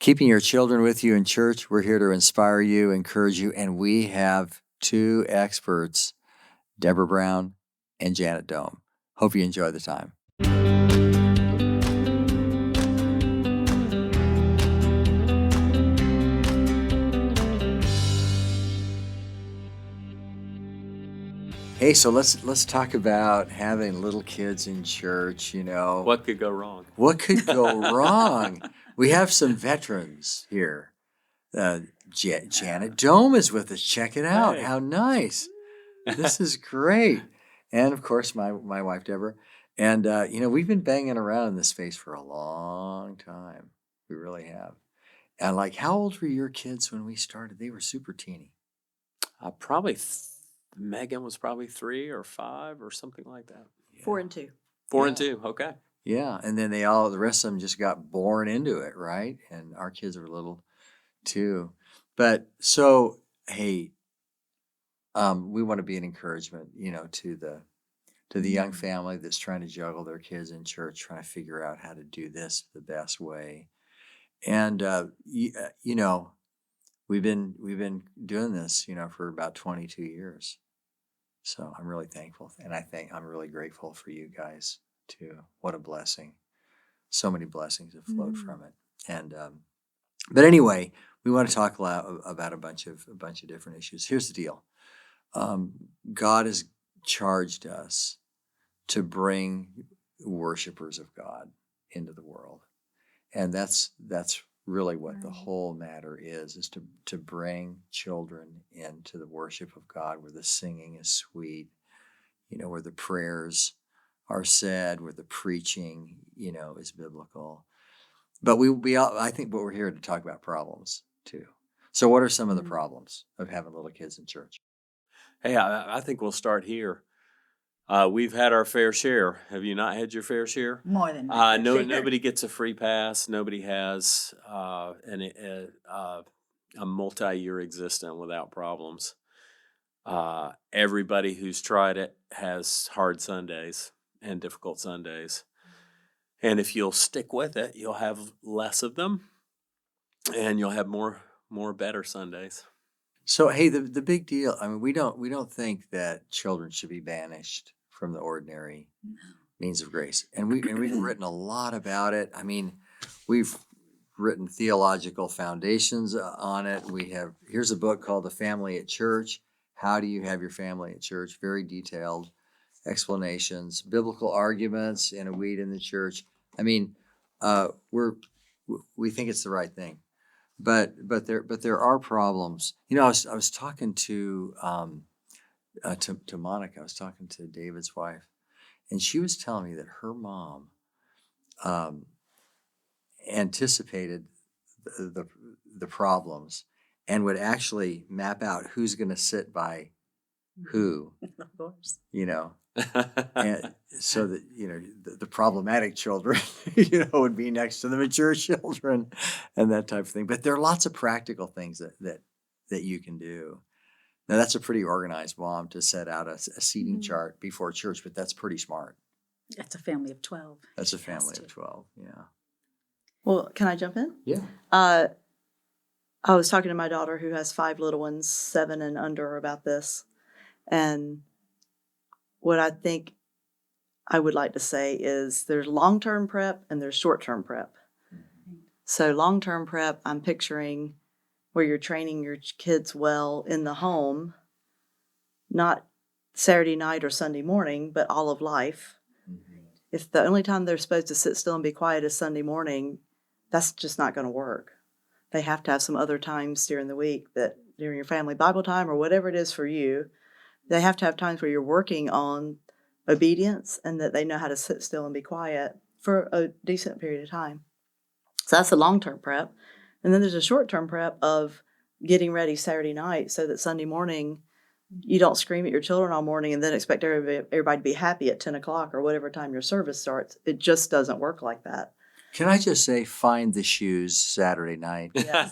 Keeping your children with you in church. We're here to inspire you, encourage you, and we have two experts, Deborah Brown and Janet Dohm. Hope you enjoy the time. Hey, so let's talk about having little kids in church, you know. What could go wrong? What could go wrong? We have some veterans here. Janet Dohm is with us. Check it out. Hey. How nice. This is great. And of course, my wife, Deborah. And, we've been banging around in this space for a long time. We really have. And like, how old were your kids when we started? They were super teeny. Megan was probably 3 or 5 or something like that. Yeah. 4 and 2. 4 and 2. Okay. Yeah. And then the rest of them just got born into it, right? And our kids were little too. But so, hey, we want to be an encouragement, to the young family that's trying to juggle their kids in church, trying to figure out how to do this the best way. And we've been doing this, for about 22 years. So I'm really thankful, and I'm really grateful for you guys too. What a blessing! So many blessings have flowed from it. And but anyway, we want to talk about a bunch of different issues. Here's the deal: God has charged us to bring worshipers of God into the world, and that's really what the whole matter is to bring children into the worship of God, where the singing is sweet, where the prayers are said, where the preaching, is biblical. But I think we're here to talk about problems too. So what are some of the problems of having little kids in church? Hey, I think we'll start here. We've had our fair share. Have you not had your fair share? More than that. Nobody gets a free pass. Nobody has a multi-year existence without problems. Everybody who's tried it has hard Sundays and difficult Sundays. And if you'll stick with it, you'll have less of them, and you'll have more better Sundays. So, hey, the big deal. I mean, we don't think that children should be banished from the ordinary means of grace, and we've written a lot about it. I mean, we've written theological foundations on it. Here's a book called The Family at Church. How do you have your family at church? Very detailed explanations, biblical arguments in a weed in the church. I mean, we think it's the right thing. But there are problems. I was talking to Monica. I was talking to David's wife, and she was telling me that her mom anticipated the problems and would actually map out who's going to sit by who. Of course. And so that the problematic children would be next to the mature children and that type of thing. But there are lots of practical things that you can do. Now, that's a pretty organized mom to set out a seating chart before church, but that's pretty smart. That's a family of 12. That's a family of 12. Yeah. Well, can I jump in? Yeah. I was talking to my daughter who has 5 little ones, 7 and under, about this. And what I think I would like to say is there's long-term prep and there's short-term prep. So long-term prep, I'm picturing where you're training your kids well in the home, not Saturday night or Sunday morning, but all of life. If the only time they're supposed to sit still and be quiet is Sunday morning, that's just not going to work. They have to have some other times during the week, that during your family Bible time or whatever it is for you, they have to have times where you're working on obedience and that they know how to sit still and be quiet for a decent period of time. So that's the long-term prep. And then there's a short-term prep of getting ready Saturday night so that Sunday morning you don't scream at your children all morning and then expect everybody to be happy at 10 o'clock or whatever time your service starts. It just doesn't work like that. Can I just say, find the shoes Saturday night? Yes.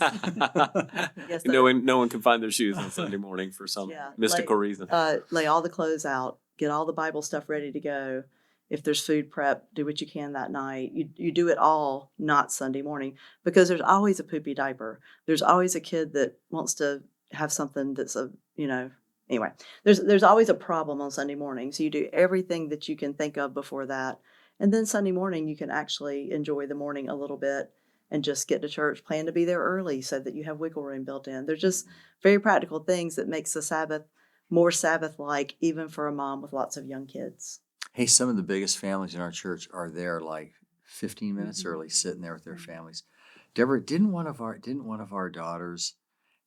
Yes, no one can find their shoes on Sunday morning for some mystical reason. Lay all the clothes out, get all the Bible stuff ready to go, If there's food prep, do what you can that night. You do it all, not Sunday morning, because there's always a poopy diaper. There's always a kid that wants to have something that's anyway. There's always a problem on Sunday morning. So you do everything that you can think of before that. And then Sunday morning you can actually enjoy the morning a little bit and just get to church, plan to be there early so that you have wiggle room built in. They're just very practical things that makes the Sabbath more Sabbath-like, even for a mom with lots of young kids. Hey, some of the biggest families in our church are there like 15 minutes Mhm. early, sitting there with their families. Deborah, didn't one of our daughters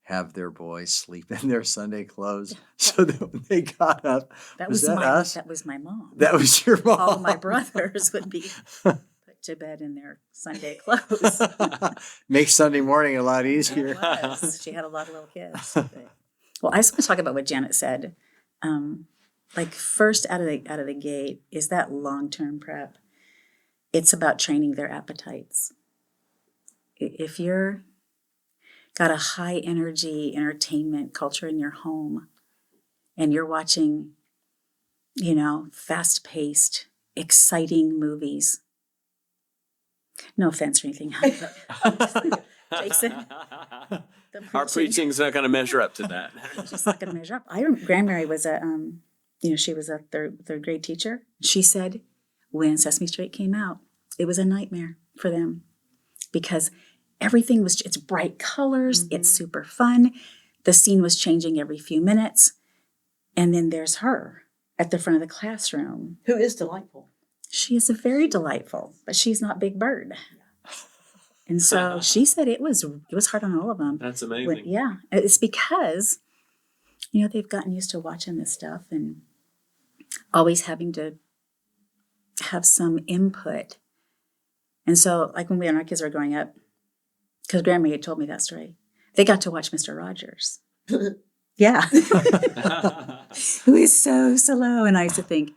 have their boys sleep in their Sunday clothes so that when they got up, was that us? That was my mom. That was your mom. All my brothers would be put to bed in their Sunday clothes. Makes Sunday morning a lot It easier. was. She had a lot of little kids. Well, I just want to talk about what Janet said. Like first out of the gate is that long-term prep. It's about training their appetites. If you're got a high energy entertainment culture in your home and you're watching, fast-paced, exciting movies. No offense or anything, Jason. Our preaching's not going to measure up to that. Just not going to measure up. I remember Grandmary was she was a third grade teacher. She said when Sesame Street came out, it was a nightmare for them because everything it's bright colors, it's super fun. The scene was changing every few minutes. And then there's her at the front of the classroom. Who is delightful. She is very delightful, but she's not Big Bird. And so she said it was hard on all of them. That's amazing. Yeah, it's because, they've gotten used to watching this stuff and always having to have some input. And so, like when our kids were growing up, because Grandma had told me that story, they got to watch Mr. Rogers. Yeah. Who is so slow. And I used to think,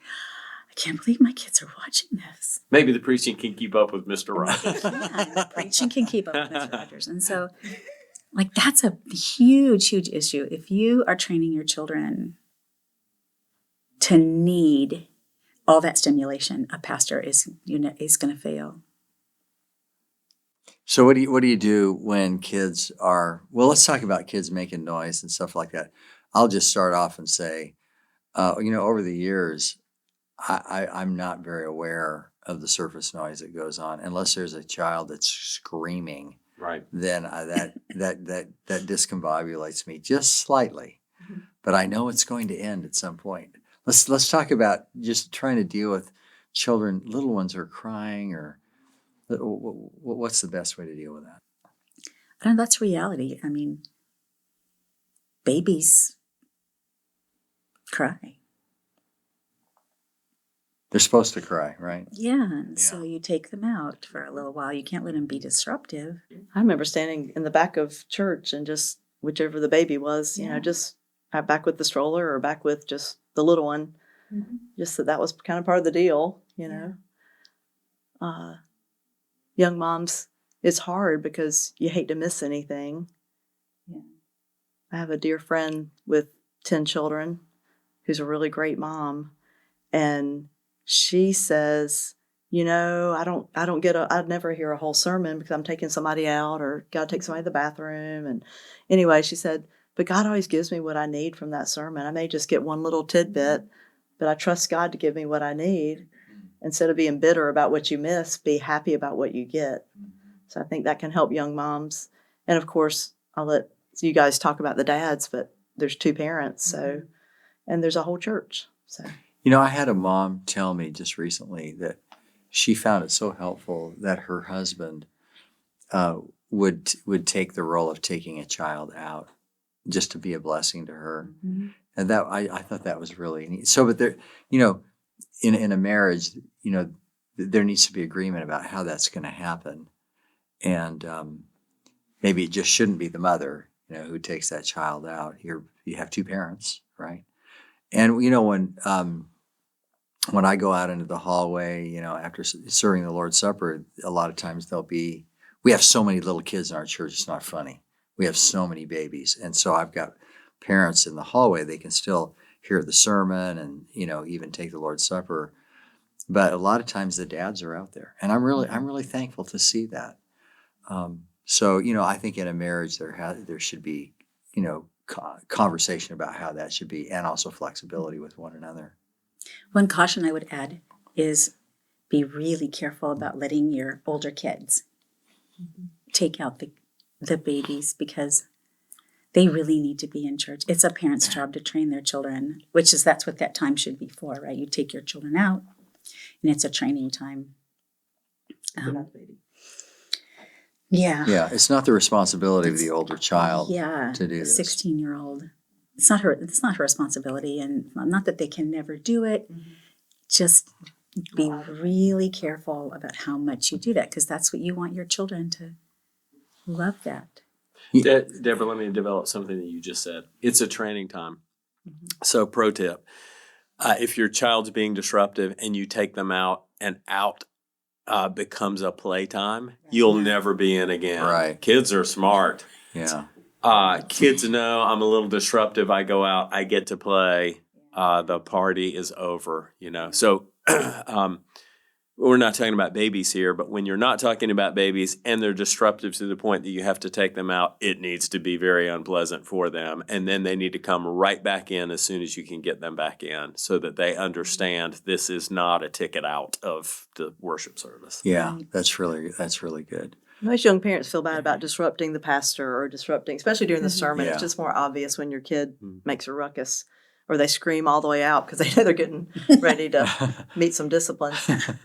I can't believe my kids are watching this. Maybe the preaching can keep up with Mr. Rogers. Yeah, the preaching can keep up with Mr. Rogers. And so, that's a huge, huge issue. If you are training your children to need all that stimulation, a pastor is going to fail. So what do you do when kids are, well, let's talk about kids making noise and stuff like that. I'll just start off and say, over the years, I'm not very aware of the surface noise that goes on unless there's a child that's screaming. Right. Then that discombobulates me just slightly, but I know it's going to end at some point. Let's talk about just trying to deal with children. Little ones are crying, or what's the best way to deal with that? I don't know, that's reality. I mean, babies cry. They're supposed to cry, right? Yeah, and so you take them out for a little while. You can't let them be disruptive. I remember standing in the back of church and just whichever the baby was, just back with the stroller or back with just the little one. Mm-hmm. Just that was kind of part of the deal, Young moms, it's hard because you hate to miss anything. Yeah. I have a dear friend with 10 children who's a really great mom, and she says, I'd never hear a whole sermon because I'm taking somebody out or got to take somebody to the bathroom. And anyway, she said, but God always gives me what I need from that sermon. I may just get one little tidbit, but I trust God to give me what I need. Instead of being bitter about what you miss, be happy about what you get. So I think that can help young moms. And of course, I'll let you guys talk about the dads, but there's 2 parents, and there's a whole church. So I had a mom tell me just recently that she found it so helpful that her husband would take the role of taking a child out just to be a blessing to her. Mm-hmm. And that I thought that was really neat. So, but there, in a marriage, there needs to be agreement about how that's going to happen. And maybe it just shouldn't be the mother, who takes that child out. You have 2 parents, right? And, when I go out into the hallway, after serving the Lord's Supper, a lot of times we have so many little kids in our church, it's not funny. We have so many babies. And so I've got parents in the hallway, they can still hear the sermon and, even take the Lord's Supper. but a lot of times the dads are out there, and I'm really thankful to see that. So I think in a marriage there should be conversation about how that should be, and also flexibility with one another. One caution I would add is be really careful about letting your older kids take out the babies, because they really need to be in church. It's a parent's job to train their children, that's what that time should be for, right? You take your children out, and it's a training time. Yeah. It's not the responsibility of the older child Yeah, to do the this. 16-year-old. It's not her responsibility, and not that they can never do it. Just be really careful about how much you do that, because that's what you want your children to love that. Deborah, let me develop something that you just said. It's a training time. So pro tip, if your child's being disruptive and you take them out and out becomes a playtime, you'll never be in again. Right. Kids are smart. Yeah. Kids know I'm a little disruptive. I go out, I get to play. The party is over, So we're not talking about babies here, but when you're not talking about babies and they're disruptive to the point that you have to take them out, it needs to be very unpleasant for them. And then they need to come right back in as soon as you can get them back in, so that they understand this is not a ticket out of the worship service. Yeah, that's really good. Most young parents feel bad about disrupting the pastor or disrupting, especially during the sermon. Yeah. It's just more obvious when your kid makes a ruckus or they scream all the way out because they know they're getting ready to meet some discipline.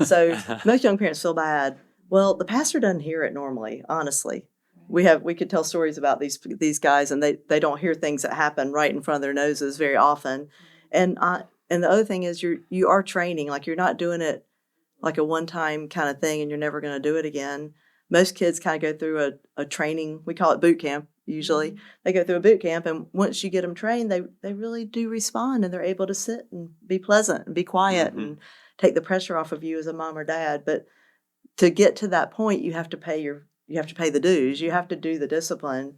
So most young parents feel bad. Well, the pastor doesn't hear it normally, honestly. We could tell stories about these guys, and they don't hear things that happen right in front of their noses very often. And the other thing is you are training, like you're not doing it like a one-time kind of thing and you're never going to do it again. Most kids kind of go through a training, we call it boot camp usually. They go through a boot camp, and once you get them trained, they really do respond, and they're able to sit and be pleasant and be quiet and take the pressure off of you as a mom or dad. But to get to that point, you have to pay the dues. You have to do the discipline.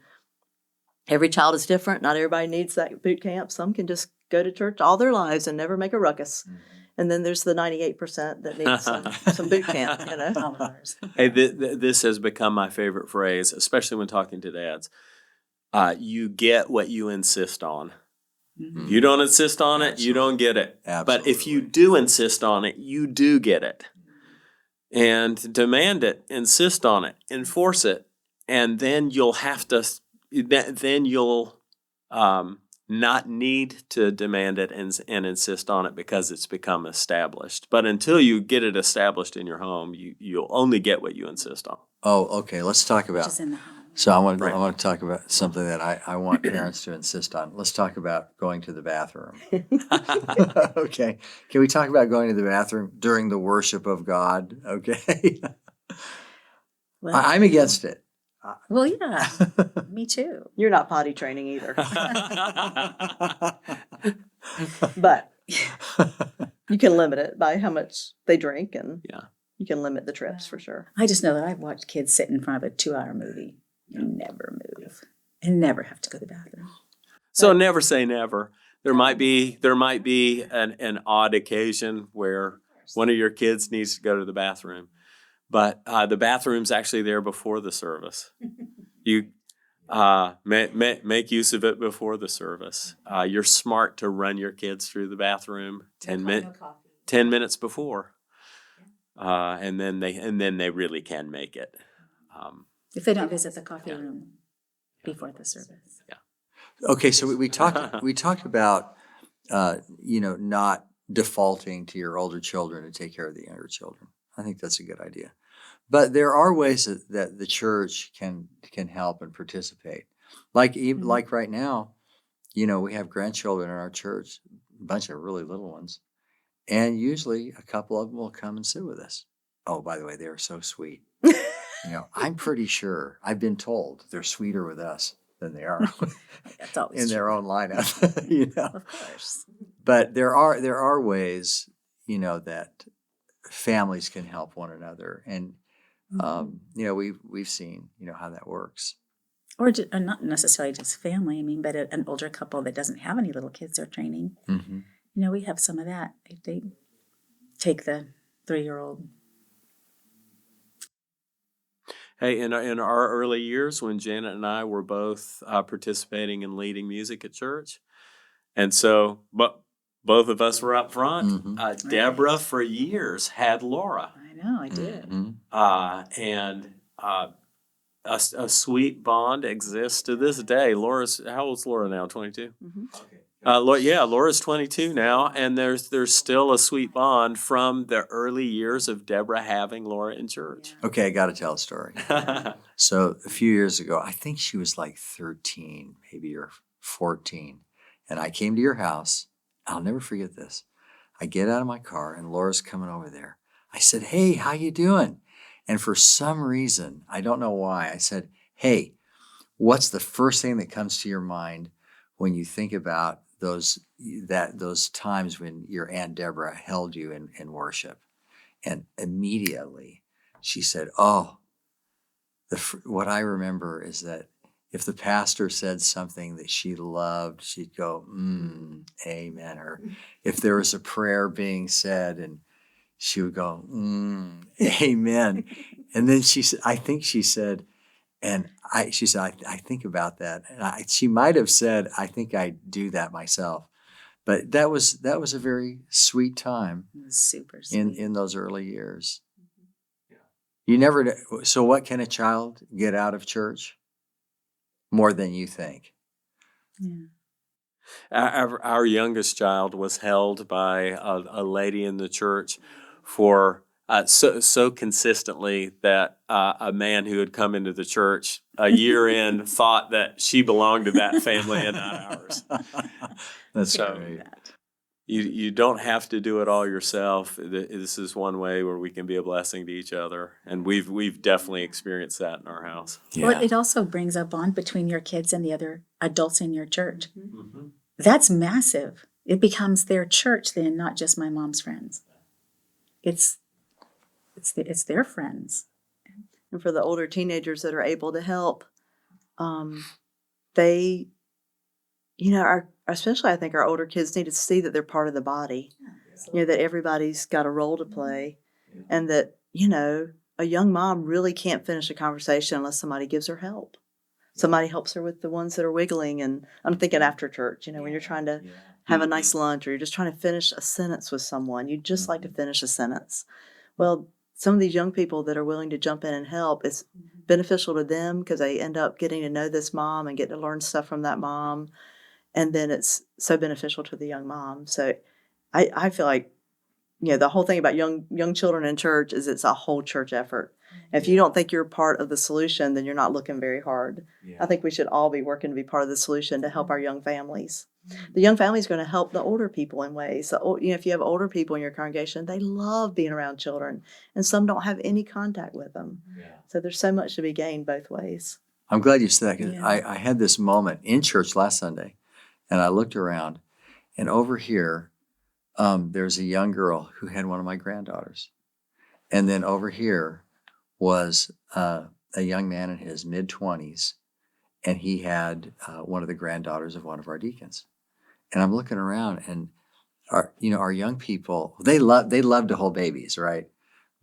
Every child is different. Not everybody needs that boot camp. Some can just go to church all their lives and never make a ruckus. And then there's the 98% that need some boot camp, Hey, this has become my favorite phrase, especially when talking to dads. You get what you insist on. If you don't insist on it, you don't get it. Absolutely. But if you do insist on it, you do get it. And demand it, insist on it, enforce it, and then you'll have to. Then you'll not need to demand it and insist on it, because it's become established. But until you get it established in your home, you'll only get what you insist on. Oh, okay. Let's talk about. Which is in the home. So I want to talk about something that I want parents to insist on. Let's talk about going to the bathroom. Okay. Can we talk about going to the bathroom during the worship of God? Okay. Well, I'm against it. well, yeah, me too. You're not potty training either. But you can limit it by how much they drink, and you can limit the trips for sure. I just know that I've watched kids sit in front of a 2-hour movie and never move and never have to go to the bathroom. So never say never. There might be an odd occasion where one of your kids needs to go to the bathroom, but the bathroom's actually there before the service. You make use of it before the service. You're smart to run your kids through the bathroom 10 minutes before, and then they really can make it. If they don't visit the coffee room before the service. Yeah. Okay, so we talked about not defaulting to your older children to take care of the younger children. I think that's a good idea. But there are ways that the church can help and participate. Like like right now, we have grandchildren in our church, a bunch of really little ones, and usually a couple of them will come and sit with us. Oh, by the way, they are so sweet. I'm pretty sure, I've been told, they're sweeter with us than they are That's always in true. their own lineup. Of course. But there are ways, that families can help one another, and we've seen how that works. Or not necessarily just family. I mean, but an older couple that doesn't have any little kids they're training. Mm-hmm. We have some of that. They take the 3-year-old. Hey, in our early years when Janet and I were both participating in leading music at church, and so, but both of us were up front. Deborah, Right. for years, had Laura, I know, I did. and a sweet bond exists to this day. How old's Laura now? 22. Laura's 22 now, and there's still a sweet bond from the early years of Deborah having Laura in church. Okay, I got to tell a story. So a few years ago, I think she was like 13, maybe, or 14. And I came to your house. I'll never forget this. I get out of my car and Laura's coming over there. I said, "Hey, how you doing?" And for some reason, I don't know why, I said, "Hey, what's the first thing that comes to your mind when you think about those times when your Aunt Deborah held you in worship?" And immediately she said, "Oh, what I remember is that if the pastor said something that she loved, she'd go, amen." Or if there was a prayer being said, and she would go, amen. And then she said, I think about that. And she might have said, "I think I do that myself." But that was a very sweet time It was super sweet. in those early years. You never. So what can a child get out of church? More than you think. Yeah. Our youngest child was held by a lady in the church for so consistently that a man who had come into the church a year in thought that she belonged to that family and not ours. That's So, great. You don't have to do it all yourself. This is one way where we can be a blessing to each other, and we've definitely experienced that in our house. Well, Yeah. it also brings a bond between your kids and the other adults in your church. That's massive. It becomes their church then, not just my mom's friends. It's their friends. And for the older teenagers that are able to help, they, especially I think our older kids need to see that they're part of the body. That everybody's got a role to play, and that, a young mom really can't finish a conversation unless somebody gives her help. Somebody helps her with the ones that are wiggling. And I'm thinking after church, when you're trying to have a nice lunch, or you're just trying to finish a sentence with someone, you'd just like to finish a sentence. Well, some of these young people that are willing to jump in and help, it's beneficial to them because they end up getting to know this mom and get to learn stuff from that mom. And then it's so beneficial to the young mom. So I feel like, the whole thing about young children in church is it's a whole church effort. If you don't think you're part of the solution, then you're not looking very hard. I think we should all be working to be part of the solution to help our young families. The young family is going to help the older people in ways. So, if you have older people in your congregation, they love being around children, and some don't have any contact with them. So there's so much to be gained both ways. I'm glad you said that, because Yeah. I had this moment in church last Sunday, and I looked around, and over here, there's a young girl who had one of my granddaughters. And then over here was a young man in his mid-20s, and he had one of the granddaughters of one of our deacons. And I'm looking around, and our young people, they love to hold babies, right?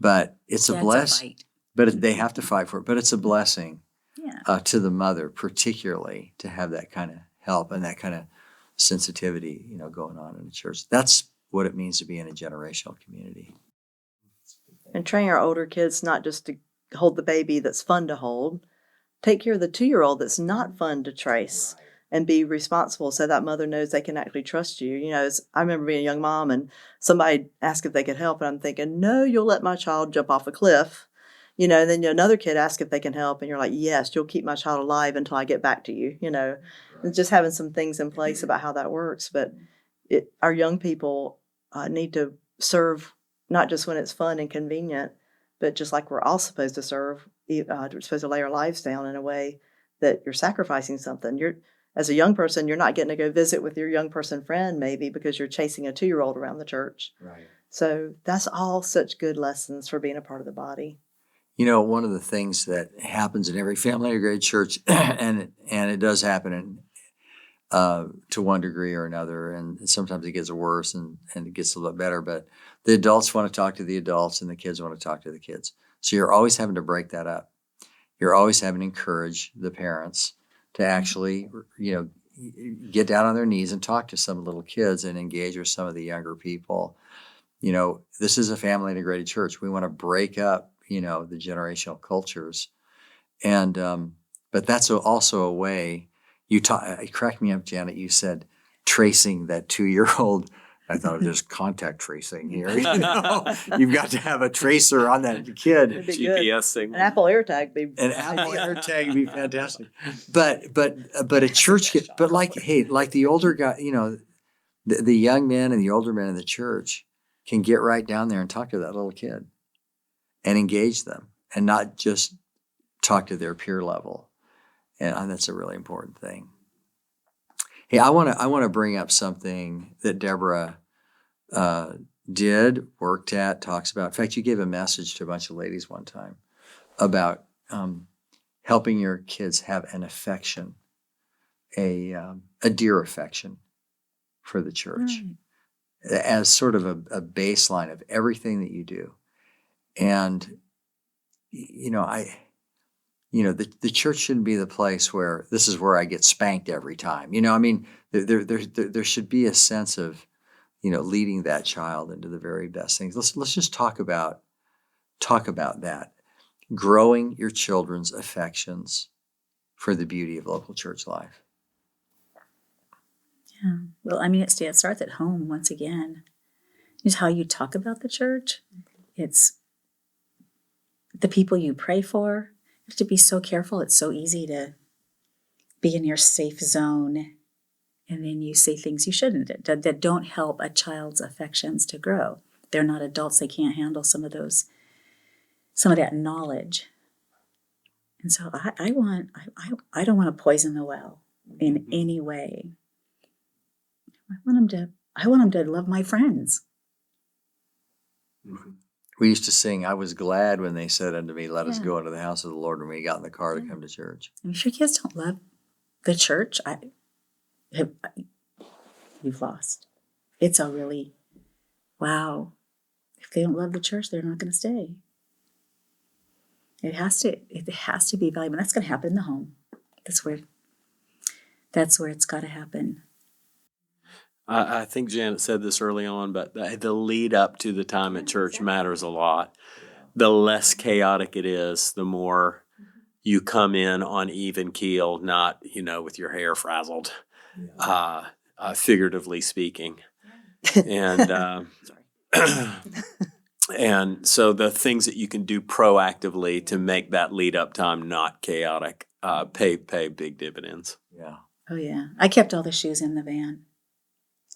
But it's a That's blessing. fight. But they have to fight for it. But it's a blessing Yeah. to the mother, particularly, to have that kind of help and that kind of sensitivity, going on in the church. That's what it means to be in a generational community. And train our older kids not just to hold the baby that's fun to hold, take care of the 2-year-old that's not fun to trace, and be responsible so that mother knows they can actually trust you. I remember being a young mom and somebody asked if they could help, and I'm thinking, no, you'll let my child jump off a cliff. And then another kid asks if they can help, and you're like, yes, you'll keep my child alive until I get back to you. And just having some things in place about how that works. But our young people need to serve not just when it's fun and convenient, but just like we're all supposed to serve. We're supposed to lay our lives down in a way that you're sacrificing something. As a young person, you're not getting to go visit with your young person friend maybe because you're chasing a 2-year-old around the church. Right. So that's all such good lessons for being a part of the body. One of the things that happens in every family or great church, and it does happen to one degree or another, and sometimes it gets worse and it gets a little better. But the adults want to talk to the adults, and the kids want to talk to the kids. So you're always having to break that up. You're always having to encourage the parents to actually, get down on their knees and talk to some little kids and engage with some of the younger people. This is a family integrated church. We want to break up, the generational cultures. And, but that's also a way it cracked me up, Janet. You said tracing that 2-year-old. I thought there's contact tracing here. You've got to have a tracer on that kid. It'd be good. GPS signal. An Apple AirTag be An Apple AirTag would be fantastic. But a church, but like the older guy, the young men and the older men in the church can get right down there and talk to that little kid and engage them and not just talk to their peer level. And that's a really important thing. Hey, I want to bring up something that Deborah worked at, talks about. In fact, you gave a message to a bunch of ladies one time about helping your kids have an affection, a dear affection for the church, as sort of a baseline of everything that you do. And the church shouldn't be the place where this is where I get spanked every time. There should be a sense of, leading that child into the very best things. Let's just talk about that. Growing your children's affections for the beauty of local church life. Yeah. Well, it starts at home once again. It's how you talk about the church. It's the people you pray for. You have to be so careful. It's so easy to be in your safe zone, and then you say things you shouldn't, that don't help a child's affections to grow. They're not adults. They can't handle some of that knowledge. And so I don't want to poison the well in any way. I want them to love my friends. We used to sing, I was glad when they said unto me, let us go into the house of the Lord, when we got in the car to come to church. If your kids don't love the church, you've lost. It's a really, wow. If they don't love the church, they're not going to stay. It has to be valuable. That's going to happen in the home. That's where it's got to happen. I think Janet said this early on, but the lead up to the time at church matters a lot. The less chaotic it is, the more you come in on even keel, not, with your hair frazzled, figuratively speaking. And and so the things that you can do proactively to make that lead up time not chaotic pay big dividends. Yeah. Oh yeah, I kept all the shoes in the van.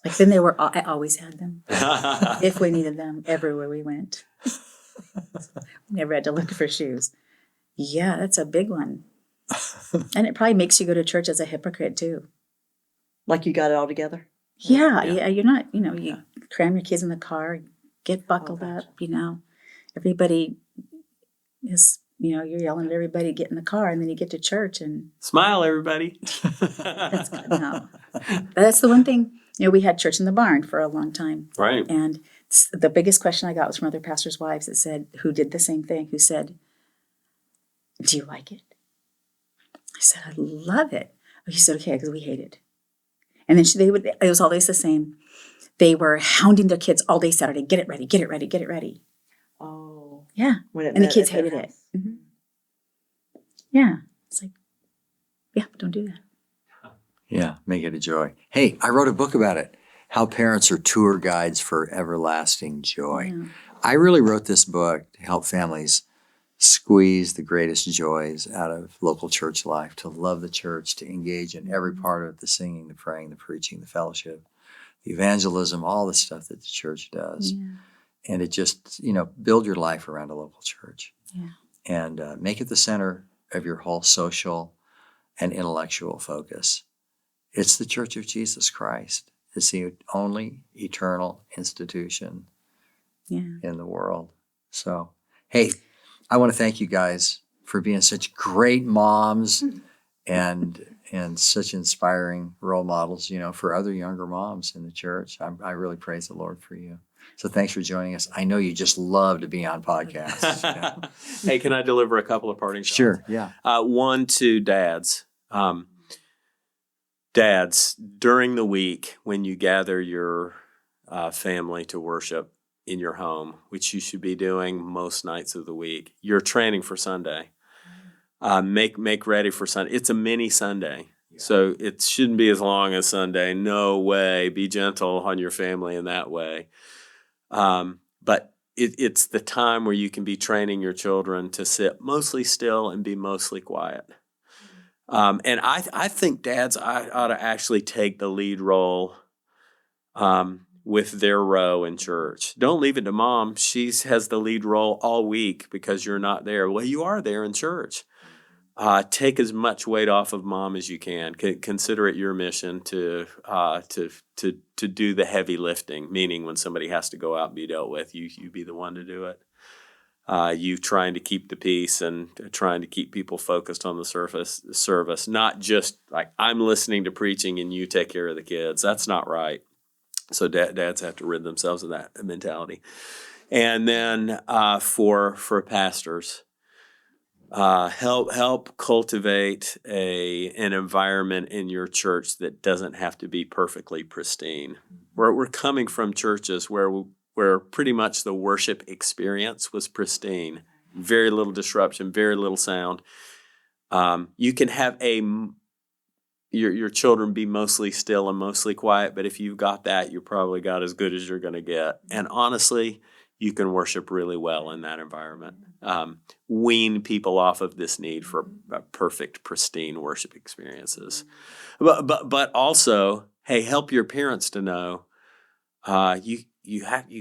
Like then I always had them. If we needed them, everywhere we went. Never had to look for shoes. Yeah, that's a big one. And it probably makes you go to church as a hypocrite too. like you got it all together. Yeah, you're not, you cram your kids in the car, get buckled up, Everybody is, you're yelling at everybody to get in the car, and then you get to church and Smile, everybody. That's the one thing. We had church in the barn for a long time. Right. And the biggest question I got was from other pastors' wives that said, who did the same thing, who said, do you like it? I said, I love it. He said, okay, because we hate it. And then it was always the same. They were hounding their kids all day Saturday, get it ready, get it ready, get it ready. Oh. Yeah. And the kids hated it. Mm-hmm. Yeah. It's like, yeah, don't do that. Yeah, make it a joy. Hey, I wrote a book about it, How Parents Are Tour Guides for Everlasting Joy. Yeah. I really wrote this book to help families squeeze the greatest joys out of local church life, to love the church, to engage in every part of it, the singing, the praying, the preaching, the fellowship, the evangelism, all the stuff that the church does. Yeah. And it just, build your life around a local church. Yeah. And make it the center of your whole social and intellectual focus. It's the Church of Jesus Christ. It's the only eternal institution in the world. So, hey, I want to thank you guys for being such great moms and and such inspiring role models, for other younger moms in the church. I really praise the Lord for you. So thanks for joining us. I know you just love to be on podcasts. Hey, can I deliver a couple of parting shots? Sure, yeah. One to dads. Dads, during the week when you gather your family to worship in your home, which you should be doing most nights of the week, you're training for Sunday. Make ready for Sunday. It's a mini Sunday. So it shouldn't be as long as Sunday. No way. Be gentle on your family in that way. But it's the time where you can be training your children to sit mostly still and be mostly quiet. And I think dads ought to actually take the lead role with their row in church. Don't leave it to mom. She has the lead role all week because you're not there. Well, you are there in church. Take as much weight off of mom as you can. Consider it your mission to do the heavy lifting. Meaning, when somebody has to go out and be dealt with, you be the one to do it. You trying to keep the peace and trying to keep people focused on the service, not just like I'm listening to preaching and you take care of the kids. That's not right. So dads have to rid themselves of that mentality. And then for pastors. Help cultivate an environment in your church that doesn't have to be perfectly pristine. We're coming from churches where pretty much the worship experience was pristine, very little disruption, very little sound. You can have your children be mostly still and mostly quiet, but if you've got that, you probably got as good as you're going to get. And honestly, you can worship really well in that environment. Wean people off of this need for perfect, pristine worship experiences. But also, hey, help your parents to know you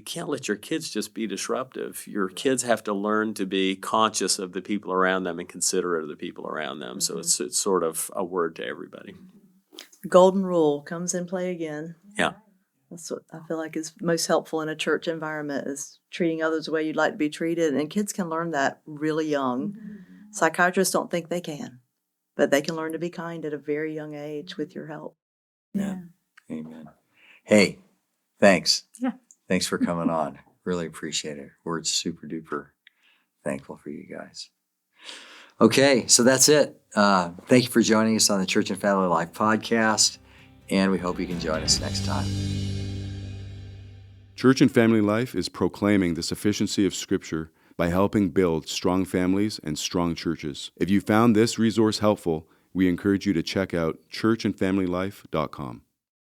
can't let your kids just be disruptive. Your kids have to learn to be conscious of the people around them and considerate of the people around them. So it's sort of a word to everybody. Golden rule comes in play again. Yeah. That's what I feel like is most helpful in a church environment, is treating others the way you'd like to be treated. And kids can learn that really young. Psychiatrists don't think they can, but they can learn to be kind at a very young age with your help. Yeah. Amen. Hey, thanks. Yeah. Thanks for coming on. Really appreciate it. We're super duper thankful for you guys. Okay, so that's it. Thank you for joining us on the Church and Family Life podcast, and we hope you can join us next time. Church and Family Life is proclaiming the sufficiency of Scripture by helping build strong families and strong churches. If you found this resource helpful, we encourage you to check out churchandfamilylife.com.